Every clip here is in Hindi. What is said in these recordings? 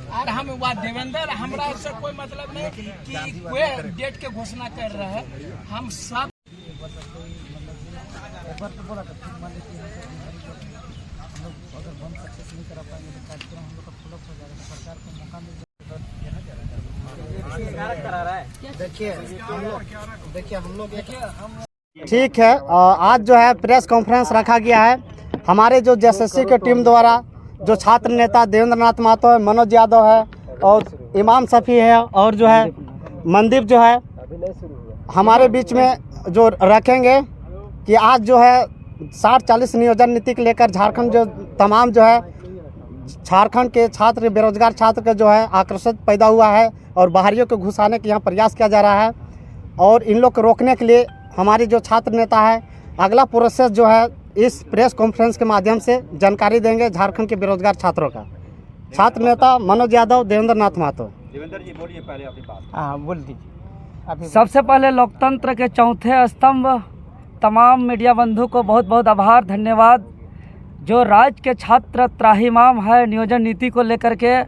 और हम वह देवेंद्र हमरा से कोई मतलब नहीं कि कोई डेट के घोषणा कर रहे हैं। हम सब अगर बम सक्सेस नहीं करा पाएंगे तो कार्यक्रम हम लोग का फ्लॉप हो जाएगा। सरकार को मौका मिल जाएगा। ठीक है, आज जो है प्रेस कॉन्फ्रेंस रखा गया है। हमारे जो जेएसएससी के टीम द्वारा जो छात्र नेता देवेंद्र नाथ महतो है, मनोज यादव है और इमाम शफी है और जो है मनदीप जो है हमारे बीच में जो रखेंगे कि आज जो है 60-40 नियोजन नीति को लेकर झारखंड जो तमाम जो है झारखंड के छात्र बेरोजगार छात्र का जो है आकर्षित पैदा हुआ है और बाहरियों को घुसाने के यहाँ प्रयास किया जा रहा है। और इन लोग को रोकने के लिए हमारी जो छात्र नेता है अगला प्रोसेस जो है इस प्रेस कॉन्फ्रेंस के माध्यम से जानकारी देंगे झारखंड के बेरोजगार छात्रों का। छात्र नेता मनोज यादव, देवेंद्र नाथ महतो। देवेंद्र जी बोलिए पहले अपनी बात। हाँ, बोल दीजिए। सबसे पहले लोकतंत्र के चौथे स्तंभ तमाम मीडिया बंधु को बहुत बहुत आभार, धन्यवाद। जो राज्य के छात्र त्राहिमाम है नियोजन नीति को लेकर के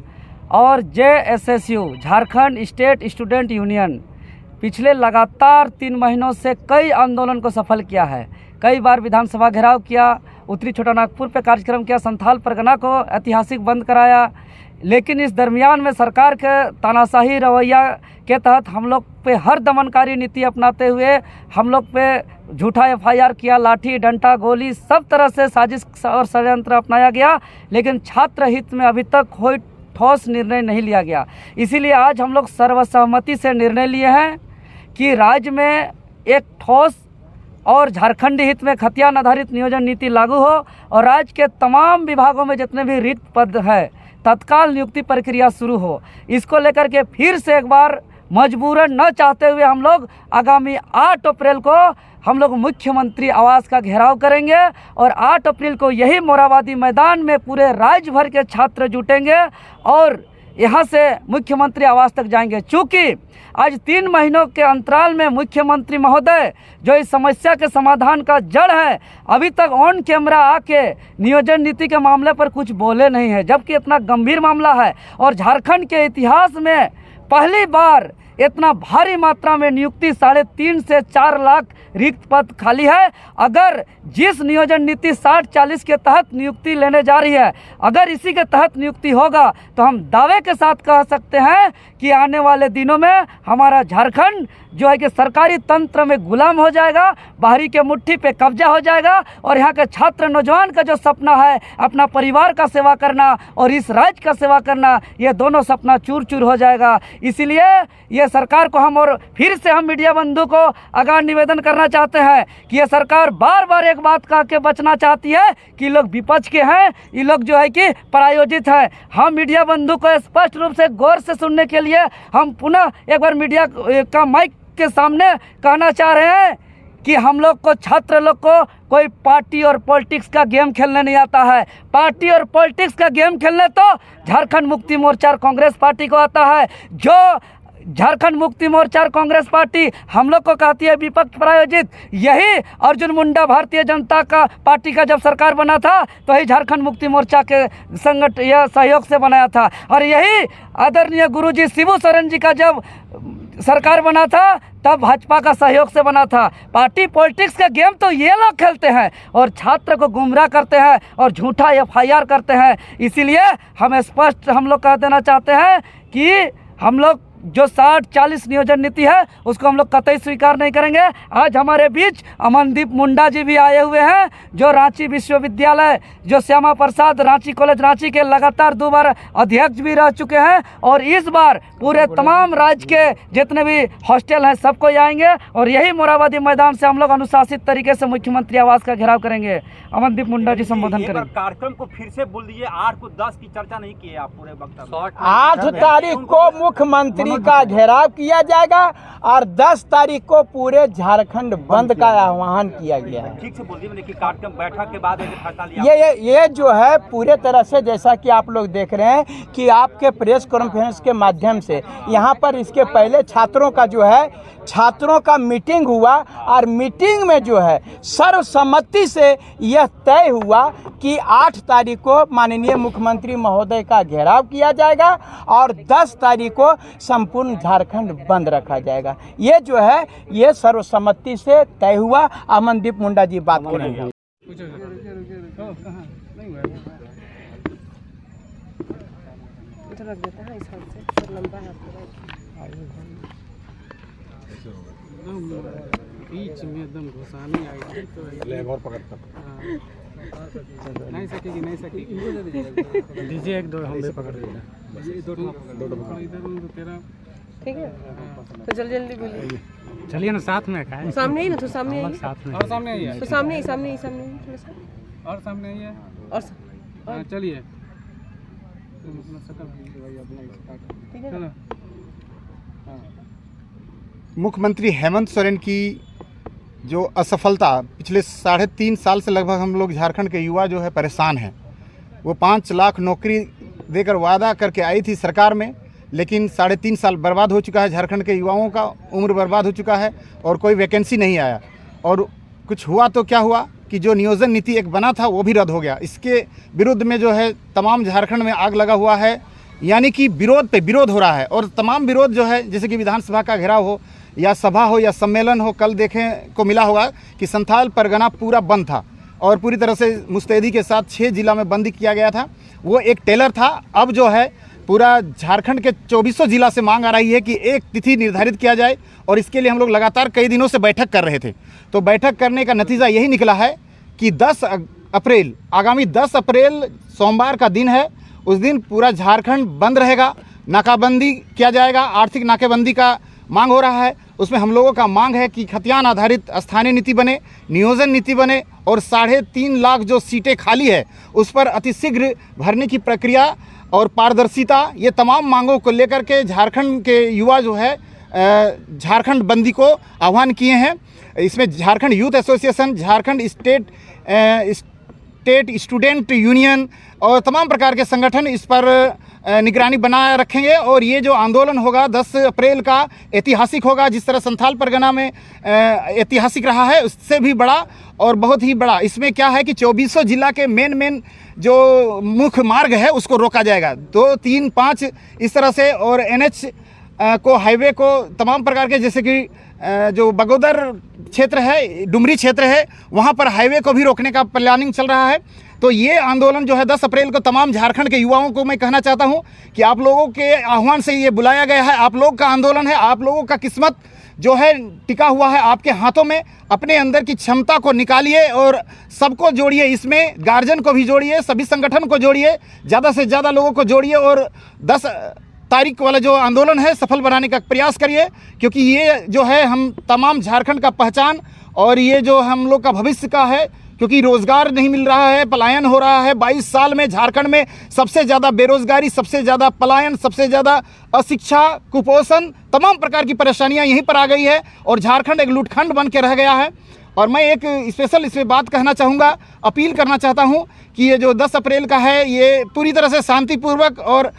और जेएसएसयू झारखंड स्टेट स्टूडेंट यूनियन पिछले लगातार 3 महीनों से कई आंदोलन को सफल किया है। कई बार विधानसभा घेराव किया, उत्तरी छोटानागपुर पे कार्यक्रम किया, संथाल परगना को ऐतिहासिक बंद कराया। लेकिन इस दरमियान में सरकार के तानाशाही रवैया के तहत हम लोग पे हर दमनकारी नीति अपनाते हुए हम लोग पे झूठा एफआईआर किया, लाठी डंडा गोली सब तरह से साजिश और षड्यंत्र अपनाया गया। लेकिन छात्र हित में अभी तक कोई ठोस निर्णय नहीं लिया गया। इसीलिए आज हम लोग सर्वसहमति से निर्णय लिए हैं कि राज्य में एक ठोस और झारखंडी हित में खतियान आधारित नियोजन नीति लागू हो और राज्य के तमाम विभागों में जितने भी रिक्त पद है तत्काल नियुक्ति प्रक्रिया शुरू हो। इसको लेकर के फिर से एक बार मजबूरन न चाहते हुए हम लोग आगामी 8 अप्रैल को हम लोग मुख्यमंत्री आवास का घेराव करेंगे और 8 अप्रैल को यही मोराबादी मैदान में पूरे राज्य भर के छात्र जुटेंगे और यहाँ से मुख्यमंत्री आवास तक जाएंगे। चूँकि आज 3 महीनों के अंतराल में मुख्यमंत्री महोदय जो इस समस्या के समाधान का जड़ है अभी तक ऑन कैमरा आके नियोजन नीति के मामले पर कुछ बोले नहीं है, जबकि इतना गंभीर मामला है और झारखंड के इतिहास में पहली बार इतना भारी मात्रा में नियुक्ति 3.5 से 4 लाख रिक्त पद खाली है। अगर जिस नियोजन नीति 60-40 के तहत नियुक्ति लेने जा रही है, अगर इसी के तहत नियुक्ति होगा तो हम दावे के साथ कह सकते हैं कि आने वाले दिनों में हमारा झारखंड जो है कि सरकारी तंत्र में गुलाम हो जाएगा, बाहरी के मुट्ठी पे कब्जा हो जाएगा और यहाँ के छात्र नौजवान का जो सपना है अपना परिवार का सेवा करना और इस राज्य का सेवा करना, ये दोनों सपना चूर चूर हो जाएगा। इसीलिए ये सरकार को हम और फिर से हम मीडिया बंधु को आगाह निवेदन करना चाहते हैं कि ये सरकार बार बार एक बात कह के बचना चाहती है कि लोग विपक्ष के हैं, ये लोग जो है कि प्रायोजित है। हम मीडिया बंधु को स्पष्ट रूप से गौर से सुनने के लिए हम पुनः एक बार मीडिया का माइक के सामने कहना चाह रहे हैं कि हम लोग को छात्र लोग को कोई पार्टी और पॉलिटिक्स का गेम खेलने नहीं आता है। पार्टी और पॉलिटिक्स का गेम खेलने तो झारखंड मुक्ति मोर्चा कांग्रेस पार्टी को आता है। जो झारखंड मुक्ति मोर्चा कांग्रेस पार्टी हम लोग को कहती है विपक्ष प्रायोजित, यही अर्जुन मुंडा भारतीय जनता का पार्टी का जब सरकार बना था तो ही झारखंड मुक्ति मोर्चा के संगठन या सहयोग से बनाया था और यही आदरणीय गुरुजी शिबू सोरेन जी का जब सरकार बना था तब भाजपा का सहयोग से बना था। पार्टी पॉलिटिक्स का गेम तो ये लोग खेलते हैं और छात्र को गुमराह करते हैं और झूठा एफआईआर करते हैं। इसीलिए हम स्पष्ट हम लोग कह देना चाहते हैं कि हम लोग जो 60-40 नियोजन नीति है उसको हम लोग कतई स्वीकार नहीं करेंगे। आज हमारे बीच अमनदीप मुंडा जी भी आए हुए हैं जो रांची विश्वविद्यालय जो श्यामा प्रसाद रांची कॉलेज रांची के लगातार 2 बार अध्यक्ष भी रह चुके हैं और इस बार पूरे तमाम राज्य के जितने भी हॉस्टल हैं सबको आएंगे और यही मोराबादी मैदान से हम लोग अनुशासित तरीके से मुख्यमंत्री आवास का घेराव करेंगे। अमनदीप मुंडा जी संबोधन करेंगे। कार्यक्रम को फिर से बोल दीजिए, 8 को 10 की चर्चा नहीं की है आप पूरे वक्त। 8 तारीख को मुख्यमंत्री मुख्यमंत्री का घेराव किया जाएगा और 10 तारीख को पूरे झारखंड बंद का आह्वान किया गया है। ठीक से बोलिए, मैंने कि कार्यक्रम बैठक के बाद एक फैसला लिया। ये जो है पूरे तरह से, जैसा कि आप लोग देख रहे हैं कि आपके प्रेस कॉन्फ्रेंस के माध्यम से यहाँ पर इसके पहले छात्रों का मीटिंग हुआ और मीटिंग में जो है सर्वसम्मति से यह तय हुआ कि 8 तारीख को माननीय मुख्यमंत्री महोदय का घेराव किया जाएगा और 10 तारीख को संपूर्ण झारखंड बंद रखा जाएगा। ये जो है ये सर्वसम्मति से तय हुआ। अमनदीप मुंडा जी बात करेंगे। बीच में एकदम घुसानी आई तो नहीं सकेगी दीजिए एक दो हम भी पकड़ तेरा ठीक है तो जल्दी बोलिए। चलिए ना साथ में खाए सामने ही ना, तो सामने ही साथ में और सामने ही है, तो सामने ही थोड़ा सा और सामने ही है और चलिए ठीक है। मुख्यमंत्री हेमंत सोरेन की जो असफलता पिछले 3.5 साल से लगभग हम लोग झारखंड के युवा जो है परेशान हैं। वो 5 लाख नौकरी देकर वादा करके आई थी सरकार में, लेकिन 3.5 साल बर्बाद हो चुका है। झारखंड के युवाओं का उम्र बर्बाद हो चुका है और कोई वैकेंसी नहीं आया। और कुछ हुआ तो क्या हुआ कि जो नियोजन नीति एक बना था वो भी रद्द हो गया। इसके विरुद्ध में जो है तमाम झारखंड में आग लगा हुआ है, यानी कि विरोध पे विरोध हो रहा है। और तमाम विरोध जो है, जैसे कि विधानसभा का घेराव हो या सभा हो या सम्मेलन हो, कल देखने को मिला होगा कि संथाल परगना पूरा बंद था और पूरी तरह से मुस्तैदी के साथ 6 जिला में बंदी किया गया था। वो एक टेलर था। अब जो है पूरा झारखंड के 2400 जिला से मांग आ रही है कि एक तिथि निर्धारित किया जाए और इसके लिए हम लोग लगातार कई दिनों से बैठक कर रहे थे। तो बैठक करने का नतीजा यही निकला है कि 10 अप्रैल आगामी 10 अप्रैल सोमवार का दिन है। उस दिन पूरा झारखंड बंद रहेगा, नाकाबंदी किया जाएगा। आर्थिक नाकेबंदी का मांग हो रहा है। उसमें हम लोगों का मांग है कि खतियान आधारित स्थानीय नीति बने, नियोजन नीति बने और 3.5 लाख जो सीटें खाली है उस पर अतिशीघ्र भरने की प्रक्रिया और पारदर्शिता, ये तमाम मांगों को लेकर के झारखंड के युवा जो है झारखंड बंदी को आह्वान किए हैं। इसमें Jharkhand youth association, Jharkhand state student union और तमाम प्रकार के संगठन इस पर निगरानी बनाए रखेंगे। और ये जो आंदोलन होगा 10 अप्रैल का ऐतिहासिक होगा। जिस तरह संथाल परगना में ऐतिहासिक रहा है, उससे भी बड़ा और बहुत ही बड़ा। इसमें क्या है कि 2400 जिला के मेन जो मुख्य मार्ग है उसको रोका जाएगा, 2, 3, 5 इस तरह से। और NH को, हाईवे को, तमाम प्रकार के, जैसे कि जो बगोदर क्षेत्र है, डुमरी क्षेत्र है, वहाँ पर हाईवे को भी रोकने का प्लानिंग चल रहा है। तो ये आंदोलन जो है 10 अप्रैल को तमाम झारखंड के युवाओं को मैं कहना चाहता हूँ कि आप लोगों के आह्वान से ये बुलाया गया है। आप लोग का आंदोलन है, आप लोगों का किस्मत जो है टिका हुआ है आपके हाथों में। अपने अंदर की क्षमता को निकालिए और सबको जोड़िए, इसमें गार्जियन को भी जोड़िए, सभी संगठन को जोड़िए, ज़्यादा से ज़्यादा लोगों को जोड़िए और 10 तारीख वाला जो आंदोलन है सफल बनाने का प्रयास करिए। क्योंकि ये जो है हम तमाम झारखंड का पहचान और ये जो हम लोग का भविष्य का है, क्योंकि रोज़गार नहीं मिल रहा है, पलायन हो रहा है। 22 साल में झारखंड में सबसे ज़्यादा बेरोज़गारी, सबसे ज़्यादा पलायन, सबसे ज़्यादा अशिक्षा, कुपोषण, तमाम प्रकार की परेशानियां यहीं पर आ गई है और झारखंड एक लूटखंड बन के रह गया है। और मैं एक स्पेशल इसमें बात कहना चाहूँगा, अपील करना चाहता हूँ कि ये जो 10 अप्रैल का है ये पूरी तरह से शांतिपूर्वक और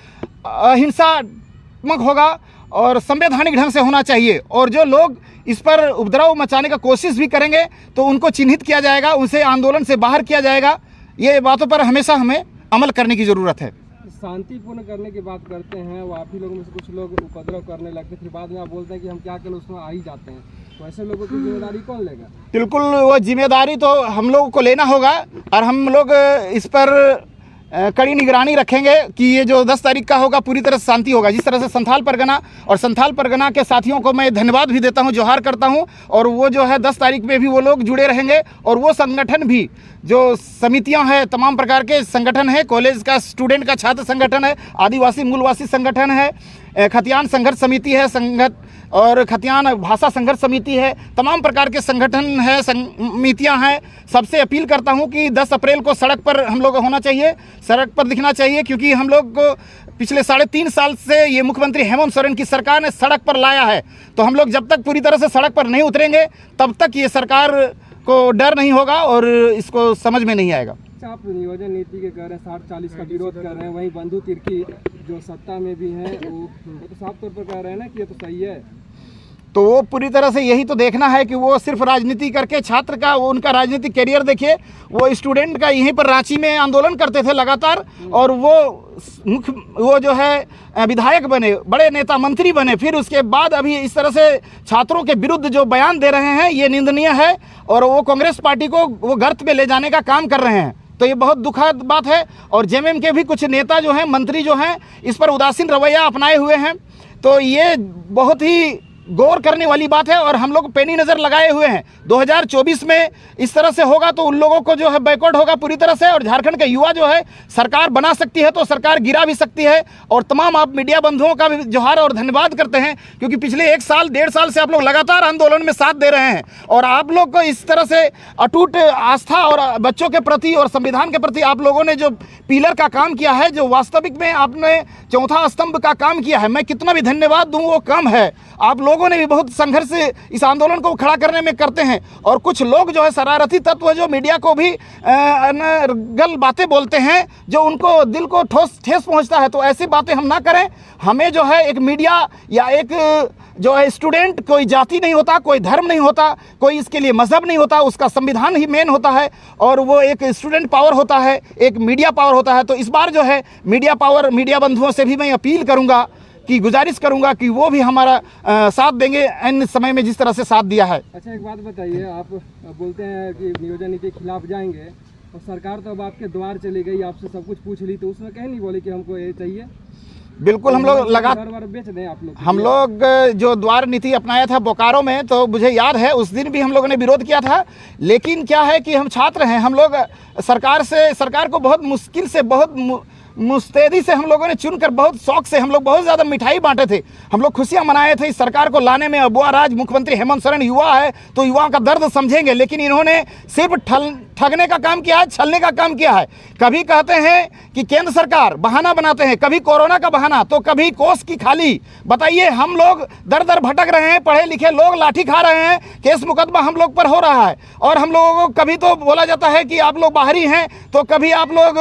अहिंसात्मक होगा और संवैधानिक ढंग से होना चाहिए। और जो लोग इस पर उपद्रव मचाने का कोशिश भी करेंगे तो उनको चिन्हित किया जाएगा, उनसे आंदोलन से बाहर किया जाएगा। ये बातों पर हमेशा हमें अमल करने की ज़रूरत है। शांतिपूर्ण करने की बात करते हैं, वो आप ही लोगों में से कुछ लोग उपद्रव करने लगते, फिर बाद में आप बोलते हैं कि हम क्या करें, उसमें आ ही जाते हैं। तो ऐसे लोगों की जिम्मेदारी कौन लेगा? बिल्कुल, वो जिम्मेदारी तो हम लोगों को लेना होगा और हम लोग इस पर कड़ी निगरानी रखेंगे कि ये जो 10 तारीख का होगा पूरी तरह से शांति होगा। जिस तरह से संथाल परगना और संथाल परगना के साथियों को मैं धन्यवाद भी देता हूं, जोहार करता हूं। और वो जो है 10 तारीख में भी वो लोग जुड़े रहेंगे और वो संगठन भी, जो समितियां हैं, तमाम प्रकार के संगठन है, कॉलेज का स्टूडेंट का छात्र संगठन है, आदिवासी मूलवासी संगठन है, खतियान संघर्ष समिति है, और खतियान भाषा संघर्ष समिति है, तमाम प्रकार के संगठन है, समितियां हैं। सबसे अपील करता हूं कि 10 अप्रैल को सड़क पर हम लोग होना चाहिए, सड़क पर दिखना चाहिए, क्योंकि हम लोग को पिछले 3.5 साल से ये मुख्यमंत्री हेमंत सोरेन की सरकार ने सड़क पर लाया है। तो हम लोग जब तक पूरी तरह से सड़क पर नहीं उतरेंगे तब तक ये सरकार को डर नहीं होगा और इसको समझ में नहीं आएगा। आप नियोजन नीति के कह रहे हैं 60-40 का विरोध कर रहे हैं, वहीं बंधु तिर्की जो सत्ता में भी हैं वो तो साफ तौर पर कह रहे हैं ना कि ये तो सही है। तो वो पूरी तरह से यही तो देखना है कि वो सिर्फ राजनीति करके छात्र का वो उनका राजनीतिक करियर देखिए। वो स्टूडेंट का यहीं पर रांची में आंदोलन करते थे लगातार, और वो जो है विधायक बने, बड़े नेता मंत्री बने, फिर उसके बाद अभी इस तरह से छात्रों के विरुद्ध जो बयान दे रहे हैं ये निंदनीय है, और वो कांग्रेस पार्टी को वो गर्त में ले जाने का काम कर रहे हैं। तो ये बहुत दुखद बात है। और जेएमएम के भी कुछ नेता जो हैं, मंत्री जो हैं, इस पर उदासीन रवैया अपनाए हुए हैं। तो ये बहुत ही गौर करने वाली बात है, और हम लोग पैनी नज़र लगाए हुए हैं। 2024 में इस तरह से होगा तो उन लोगों को जो है बैकवर्ड होगा पूरी तरह से, और झारखंड का युवा जो है सरकार बना सकती है तो सरकार गिरा भी सकती है। और तमाम आप मीडिया बंधुओं का भी जोहार और धन्यवाद करते हैं, क्योंकि पिछले 1 साल 1.5 साल से आप लोग लगातार आंदोलन में साथ दे रहे हैं, और आप लोग को इस तरह से अटूट आस्था और बच्चों के प्रति और संविधान के प्रति आप लोगों ने जो पिलर का काम किया है, जो वास्तविक में आपने चौथा स्तंभ का काम किया है, मैं कितना भी धन्यवाद दूँ वो कम है। आप लोगों ने भी बहुत संघर्ष इस आंदोलन को खड़ा करने में करते हैं। और कुछ लोग जो है शरारती तत्व जो मीडिया को भी गल बातें बोलते हैं, जो उनको दिल को ठेस पहुंचता है, तो ऐसी बातें हम ना करें। हमें जो है एक मीडिया या एक जो है स्टूडेंट, कोई जाति नहीं होता, कोई धर्म नहीं होता, कोई इसके लिए मजहब नहीं होता, उसका संविधान ही मेन होता है, और वो एक स्टूडेंट पावर होता है, एक मीडिया पावर होता है। तो इस बार जो है मीडिया पावर, मीडिया बंधुओं से भी मैं अपील करूँगा कि गुजारिश करूंगा कि वो भी हमारा साथ देंगे इन समय में जिस तरह से साथ दिया है। अच्छा, एक बात बताइए, आप बोलते हैं कि नियोजन नीति के खिलाफ जाएंगे, और सरकार तो अब आपके द्वार चली गई, आपसे सब कुछ पूछ ली, तो उसमें कहीं नहीं बोले कि हमको ये चाहिए? बिल्कुल, हम लोग लगातार बेच दें आप लोग। हम लोग जो द्वार नीति अपनाया था बोकारो में, तो मुझे याद है उस दिन भी हम लोगों ने विरोध किया था। लेकिन क्या है कि हम छात्र हैं, हम लोग सरकार को बहुत मुश्किल से, बहुत मुस्तैदी से हम लोगों ने चुनकर, बहुत शौक से हम लोग बहुत ज़्यादा मिठाई बांटे थे, हम लोग खुशियां मनाए थे इस सरकार को लाने में। अबुआ राज मुख्यमंत्री हेमंत सोरेन युवा है तो युवाओं का दर्द समझेंगे, लेकिन इन्होंने सिर्फ ठगने का काम किया है, छलने का काम किया है। कभी कहते हैं कि केंद्र सरकार, बहाना बनाते हैं, कभी कोरोना का बहाना तो कभी कोस की खाली। बताइए, हम लोग दर दर भटक रहे हैं, पढ़े लिखे लोग लाठी खा रहे हैं, केस मुकदमा हम लोग पर हो रहा है, और हम लोगों को कभी तो बोला जाता है कि आप लोग बाहरी हैं, तो कभी आप लोग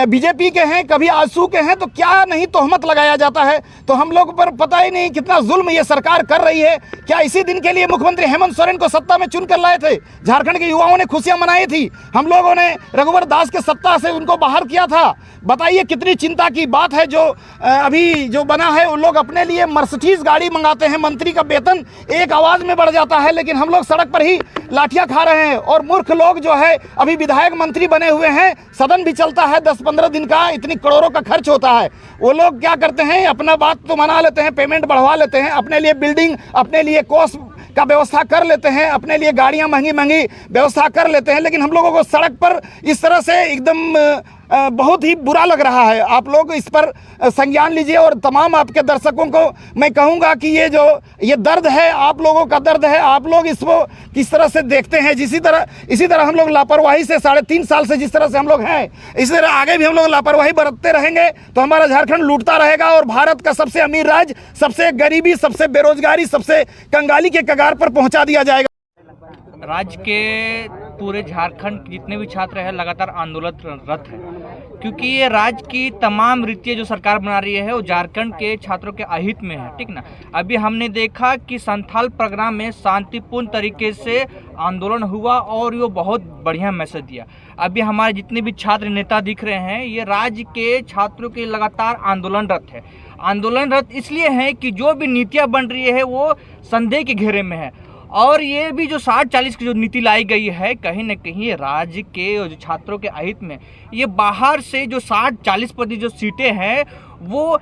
बीजेपी के हैं, कभी आजसू के हैं, तो क्या नहीं तोहमत लगाया जाता है। तो हम लोग पर पता ही नहीं कितना जुल्म ये सरकार कर रही है। क्या इसी दिन के लिए मुख्यमंत्री हेमंत सोरेन को सत्ता में चुनकर लाए थे? झारखंड के युवाओं ने खुशियां मनाई थी, हम लोगों ने रघुवर दास के सत्ता से उनको बाहर किया था। बताइए कितनी चिंता की बात है। जो अभी जो बना है, उन लोग अपने लिए मर्सिडीज गाड़ी मंगाते हैं, मंत्री का वेतन एक आवाज में बढ़ जाता है, लेकिन हम लोग सड़क पर ही लाठियां खा रहे हैं। और मूर्ख लोग जो है अभी विधायक मंत्री बने हुए हैं, सदन भी चलता है 10-15 दिन का, इतनी करोड़ों का खर्च होता है। वो लोग क्या करते हैं, अपना बात तो मना लेते हैं, पेमेंट बढ़वा लेते हैं, अपने लिए बिल्डिंग, अपने लिए कोर्स का व्यवस्था कर लेते हैं, अपने लिए गाड़ियां महंगी महंगी व्यवस्था कर लेते हैं, लेकिन हम लोगों को सड़क पर इस तरह से एकदम बहुत ही बुरा लग रहा है। आप लोग इस पर संज्ञान लीजिए, और तमाम आपके दर्शकों को मैं कहूंगा कि ये दर्द है, आप लोगों का दर्द है, आप लोग इसको किस तरह से देखते हैं। इसी तरह हम लोग लापरवाही से 3.5 साल से जिस तरह से हम लोग हैं, इसी तरह आगे भी हम लोग लापरवाही बरतते रहेंगे तो हमारा झारखंड लूटता रहेगा, और भारत का सबसे अमीर राज्य सबसे गरीबी, सबसे बेरोजगारी, सबसे कंगाली के कगार पर पहुंचा दिया जाएगा। राज्य के पूरे झारखंड जितने भी छात्र हैं लगातार आंदोलनरत हैं, क्योंकि ये राज्य की तमाम रीतियाँ जो सरकार बना रही है वो झारखंड के छात्रों के अहित में है, ठीक ना। अभी हमने देखा कि संथाल प्रोग्राम में शांतिपूर्ण तरीके से आंदोलन हुआ और ये बहुत बढ़िया मैसेज दिया। अभी हमारे जितने भी छात्र नेता दिख रहे हैं, ये राज्य के छात्रों के लगातार आंदोलनरत है। आंदोलनरत इसलिए है कि जो भी नीतियाँ बन रही है वो संदेह के घेरे में है, और ये भी जो 60-40 की जो नीति लाई गई है, कहीं ना कहीं राज्य के जो छात्रों के अहित में, ये बाहर से जो 60-40% जो सीटें हैं वो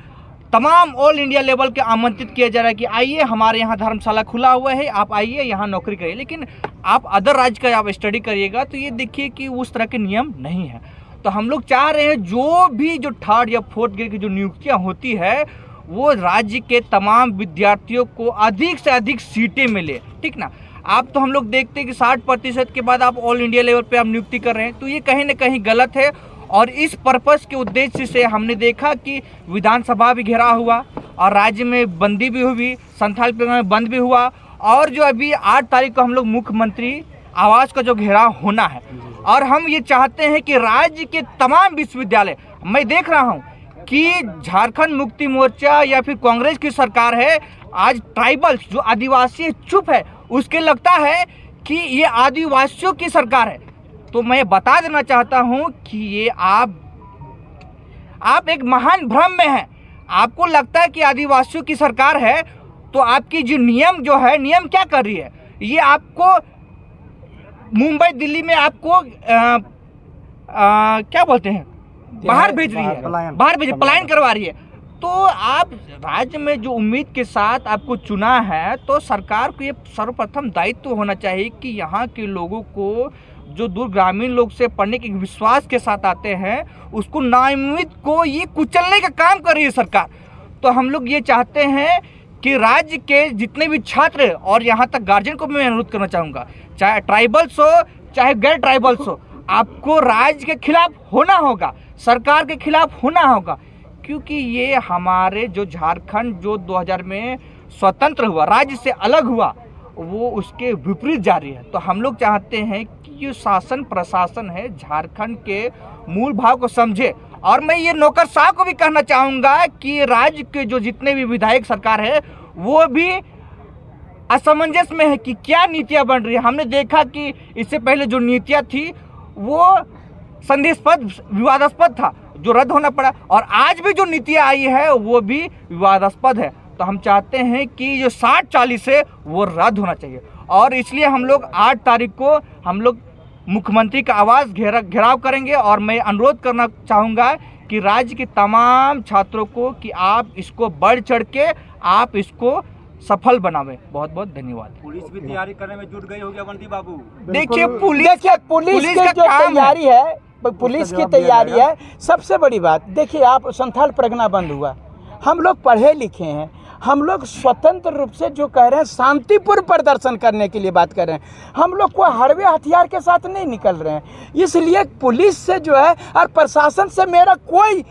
तमाम ऑल इंडिया लेवल के आमंत्रित किया जा रहा है कि आइए, हमारे यहाँ धर्मशाला खुला हुआ है, आप आइए यहाँ नौकरी करिए। लेकिन आप अदर राज्य का आप स्टडी करिएगा तो ये देखिए कि उस तरह के नियम नहीं है। तो हम लोग चाह रहे हैं जो भी जो 3rd या 4th ग्रेड की जो नियुक्तियाँ होती है वो राज्य के तमाम विद्यार्थियों को अधिक से अधिक सीटें मिले, ठीक ना। आप तो हम लोग देखते हैं कि 60% के बाद आप ऑल इंडिया लेवल पे आप नियुक्ति कर रहे हैं, तो ये कहीं ना कहीं गलत है। और इस पर्पस के उद्देश्य से हमने देखा कि विधानसभा भी घेरा हुआ और राज्य में बंदी भी हुई, संथाल प्रोग्राम बंद भी हुआ, और जो अभी 8 तारीख को हम लोग मुख्यमंत्री आवास का जो घेराव होना है, और हम ये चाहते हैं कि राज्य के तमाम विश्वविद्यालय, मैं देख रहा हूँ कि झारखंड मुक्ति मोर्चा या फिर कांग्रेस की सरकार है, आज ट्राइबल्स जो आदिवासी चुप है, उसके लगता है कि ये आदिवासियों की सरकार है। तो मैं बता देना चाहता हूँ कि ये आप एक महान भ्रम में हैं। आपको लगता है कि आदिवासियों की सरकार है, तो आपकी जो नियम जो है, नियम क्या कर रही है, ये आपको मुंबई दिल्ली में आपको क्या बोलते हैं, बाहर भेज रही है, पलायन करवा रही है। तो आप राज्य में जो उम्मीद के साथ आपको चुना है, तो सरकार को ये सर्वप्रथम दायित्व होना चाहिए कि यहाँ के लोगों को, जो दूर ग्रामीण लोग से पढ़ने के विश्वास के साथ आते हैं, उसको नाउम्मीद को ये कुचलने का काम कर रही है सरकार। तो हम लोग ये चाहते हैं कि राज्य के जितने भी छात्र, और यहाँ तक गार्जियन को भी मैं अनुरोध करना चाहूँगा, चाहे ट्राइबल्स हो चाहे गैर ट्राइबल्स हो, आपको राज्य के खिलाफ होना होगा, सरकार के खिलाफ होना होगा, क्योंकि ये हमारे जो झारखंड जो 2000 में स्वतंत्र हुआ, राज्य से अलग हुआ, वो उसके विपरीत जा रही है। तो हम लोग चाहते हैं कि ये शासन प्रशासन है, झारखंड के मूल भाव को समझे। और मैं ये नौकरशाह को भी कहना चाहूँगा कि राज्य के जो जितने भी विधायक सरकार है, वो भी असमंजस में है कि क्या नीतियाँ बन रही है। हमने देखा कि इससे पहले जो नीतियाँ थी वो संदेहास्पद, विवादास्पद था, जो रद्द होना पड़ा, और आज भी जो नीतियाँ आई है वो भी विवादास्पद है। तो हम चाहते हैं कि जो 60-40 है वो रद्द होना चाहिए, और इसलिए हम लोग 8 तारीख को हम लोग मुख्यमंत्री का आवास घेराव करेंगे। और मैं अनुरोध करना चाहूँगा कि राज्य के तमाम छात्रों को कि आप इसको बढ़ चढ़ के आप इसको सफल बनावे। बहुत बहुत धन्यवाद। पुलिस भी तैयारी करने में जुट गई होगी अवंती बाबू। देखिए पुलिस की जो तैयारी है, पुलिस की तैयारी है। सबसे बड़ी बात देखिए, आप संथाल परगना बंद हुआ, हम लोग पढ़े लिखे हैं, हम लोग स्वतंत्र रूप से जो कह रहे हैं शांतिपूर्ण प्रदर्शन करने के लिए बात कर रहे हैं, हम लोग कोई हड़वे हथियार के साथ नहीं निकल रहे हैं। इसलिए पुलिस से जो है और प्रशासन से मेरा कोई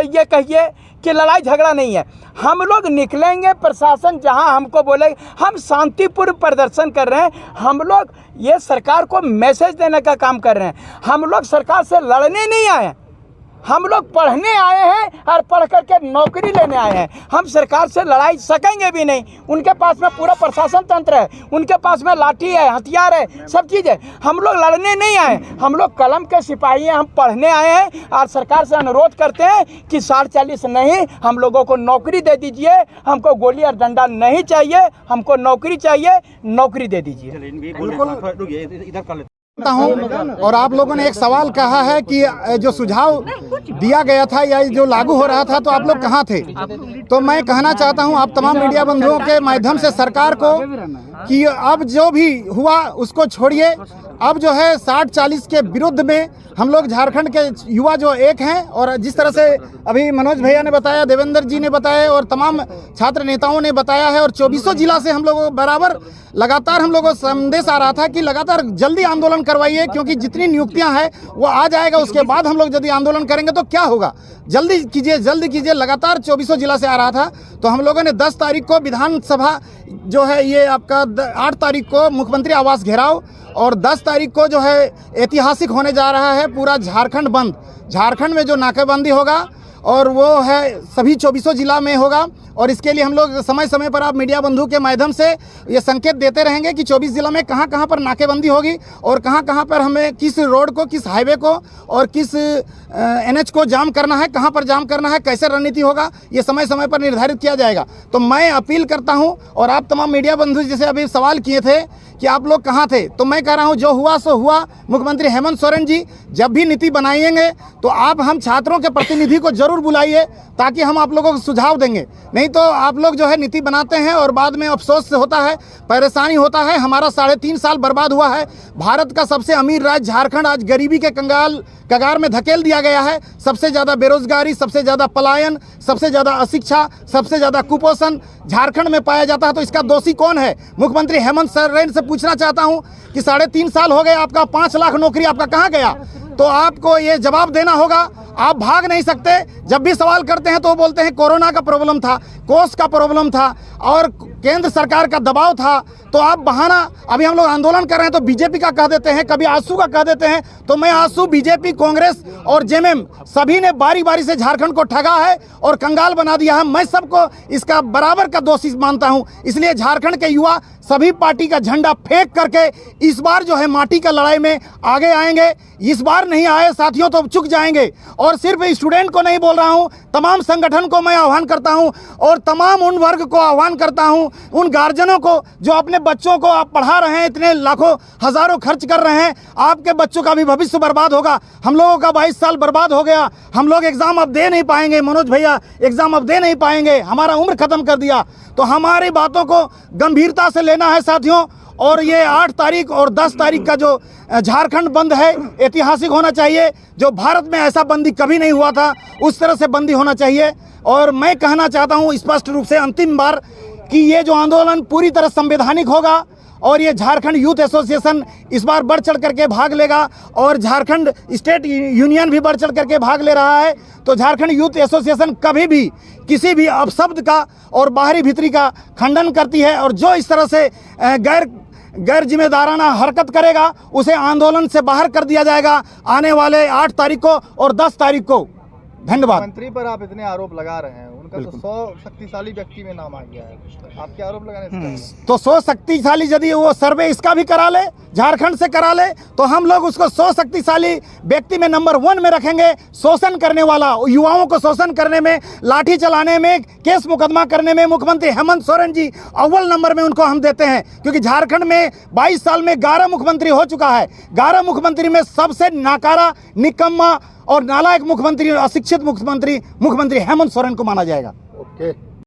ये कहिए कि लड़ाई झगड़ा नहीं है। हम लोग निकलेंगे, प्रशासन जहां हमको बोले, हम शांतिपूर्ण प्रदर्शन कर रहे हैं। हम लोग ये सरकार को मैसेज देने का काम कर रहे हैं। हम लोग सरकार से लड़ने नहीं आए हैं, हम लोग पढ़ने आए हैं और पढ़ करके नौकरी लेने आए हैं। हम सरकार से लड़ाई सकेंगे भी नहीं। उनके पास में पूरा प्रशासन तंत्र है, उनके पास में लाठी है, हथियार है, सब चीज़ है। हम लोग लड़ने नहीं आए, हम लोग कलम के सिपाही हैं, हम पढ़ने आए हैं। और सरकार से अनुरोध करते हैं कि 60-40 नहीं, हम लोगों को नौकरी दे दीजिए। हमको गोली और डंडा नहीं चाहिए, हमको नौकरी चाहिए, नौकरी दे दीजिए। हूँ। और आप लोगों ने एक सवाल कहा है कि जो सुझाव दिया गया था या जो लागू हो रहा था, तो आप लोग कहाँ थे? तो मैं कहना चाहता हूँ आप तमाम मीडिया बंधुओं के माध्यम से सरकार को कि अब जो भी हुआ उसको छोड़िए। अब जो है 60-40 के विरुद्ध में हम लोग झारखंड के युवा जो एक हैं, और जिस तरह से अभी मनोज भैया ने बताया, देवेंद्र जी ने बताया और तमाम छात्र नेताओं ने बताया है, और 24 जिला से हम लोगों बराबर लगातार हम लोगों को संदेश आ रहा था कि लगातार जल्दी आंदोलन करवाइए, क्योंकि जितनी नियुक्तियां हैं वो आ जाएगा, उसके बाद हम लोग यदि आंदोलन करेंगे तो क्या होगा, जल्दी कीजिए। लगातार 24 जिला से आ रहा था। तो हम लोगों ने 10 तारीख को विधानसभा जो है ये आपका 8 तारीख को मुख्यमंत्री आवास घेराव, और 10 तारीख को जो है ऐतिहासिक होने जा रहा है पूरा झारखंड बंद। झारखंड में जो नाकेबंदी होगा और वो है सभी 24 जिला में होगा। और इसके लिए हम लोग समय समय पर आप मीडिया बंधु के माध्यम से ये संकेत देते रहेंगे कि 24 जिला में कहाँ कहाँ पर नाकेबंदी होगी, और कहाँ कहाँ पर हमें किस रोड को, किस हाईवे को और किस NH को जाम करना है, कहाँ पर जाम करना है, कैसे रणनीति होगा, ये समय समय पर निर्धारित किया जाएगा। तो मैं अपील करता हूँ, और आप तमाम मीडिया बंधु जैसे अभी सवाल किए थे कि आप लोग कहाँ थे, तो मैं कह रहा हूँ जो हुआ सो हुआ। मुख्यमंत्री हेमंत सोरेन जी जब भी नीति बनाएंगे तो आप हम छात्रों के प्रतिनिधि को जरूर ज़रूर बुलाइए, ताकि हम आप लोगों को सुझाव देंगे। नहीं तो आप लोग जो है नीति बनाते हैं और बाद में अफसोस होता है, परेशानी होता है। हमारा 3.5 साल बर्बाद हुआ है। भारत का सबसे अमीर राज्य झारखंड आज गरीबी के कगार में धकेल दिया गया है। सबसे ज़्यादा बेरोजगारी, सबसे ज़्यादा पलायन, सबसे ज़्यादा अशिक्षा, सबसे ज़्यादा कुपोषण झारखंड में पाया जाता है। तो इसका दोषी कौन है? मुख्यमंत्री हेमंत सोरेन से पूछना चाहता हूं कि 3.5 साल हो गए, आपका 5 लाख नौकरी आपका कहाँ गया? तो आपको ये जवाब देना होगा। आप भाग नहीं सकते। जब भी सवाल करते हैं तो वो बोलते हैं कोरोना का प्रॉब्लम था, कोष का प्रॉब्लम था और केंद्र सरकार का दबाव था। तो आप बहाना, अभी हम लोग आंदोलन कर रहे हैं तो बीजेपी का कह देते हैं, कभी आसू का कह देते हैं। तो मैं आसू, बीजेपी, कांग्रेस और जेएमएम सभी ने बारी बारी से झारखंड को ठगा है और कंगाल बना दिया है। मैं सबको इसका बराबर का दोषी मानता हूं। इसलिए झारखंड के युवा सभी पार्टी का झंडा फेंक करके इस बार जो है माटी का लड़ाई में आगे आएंगे। इस बार नहीं आए साथियों तो चुक जाएंगे। और सिर्फ स्टूडेंट को नहीं बोल रहा हूं, तमाम संगठन को मैं आह्वान करता हूं और तमाम उन वर्ग को आह्वान करता हूं, उन गार्जियनों को जो अपने बच्चों को आप पढ़ा रहे हैं, इतने लाखों हजारों खर्च कर रहे हैं। आपके बच्चों का भी भविष्य बर्बाद होगा। हम लोगों का 22 साल बर्बाद हो गया। हम लोग एग्जाम अब दे नहीं पाएंगे। मनोज भैया एग्जाम अब दे नहीं पाएंगे, हमारा उम्र खत्म कर दिया। तो हमारी बातों को गंभीरता से लेना है साथियों। और ये 8 तारीख और 10 तारीख का जो झारखंड बंद है ऐतिहासिक होना चाहिए। जो भारत में ऐसा बंदी कभी नहीं हुआ था, उस तरह से बंदी होना चाहिए। और मैं कहना चाहता हूँ स्पष्ट रूप से अंतिम बार कि ये जो आंदोलन पूरी तरह संवैधानिक होगा और ये झारखंड यूथ एसोसिएशन इस बार बढ़ चढ़ करके भाग लेगा और झारखंड स्टेट यूनियन भी बढ़ चढ़ करके भाग ले रहा है। तो झारखंड यूथ एसोसिएशन कभी भी किसी भी अपशब्द का और बाहरी भीतरी का खंडन करती है। और जो इस तरह से गैर जिम्मेदाराना हरकत करेगा उसे आंदोलन से बाहर कर दिया जाएगा आने वाले 8 तारीख को और 10 तारीख को। धन्यवाद। मंत्री पर आप इतने आरोप लगा रहे हैं, उनका तो 100 शक्तिशाली व्यक्ति में नाम आ गया है, आप क्या आरोप लगाने से? तो 100 शक्तिशाली यदि वो सर्वे इसका भी करा ले, झारखंड से करा ले, तो हम लोग उसको 100 शक्तिशाली व्यक्ति में नंबर 1 में रखेंगे। शोषण करने वाला, युवाओं को शोषण करने में, लाठी चलाने में, केस मुकदमा करने में मुख्यमंत्री हेमंत सोरेन जी अव्वल नंबर में उनको हम देते हैं। क्योंकि झारखंड में 22 साल में 11 मुख्यमंत्री हो चुका है। 11 मुख्यमंत्री में सबसे नाकारा, निकम्मा और नालायक मुख्यमंत्री, अशिक्षित मुख्यमंत्री हेमंत सोरेन को माना जाएगा। ओके।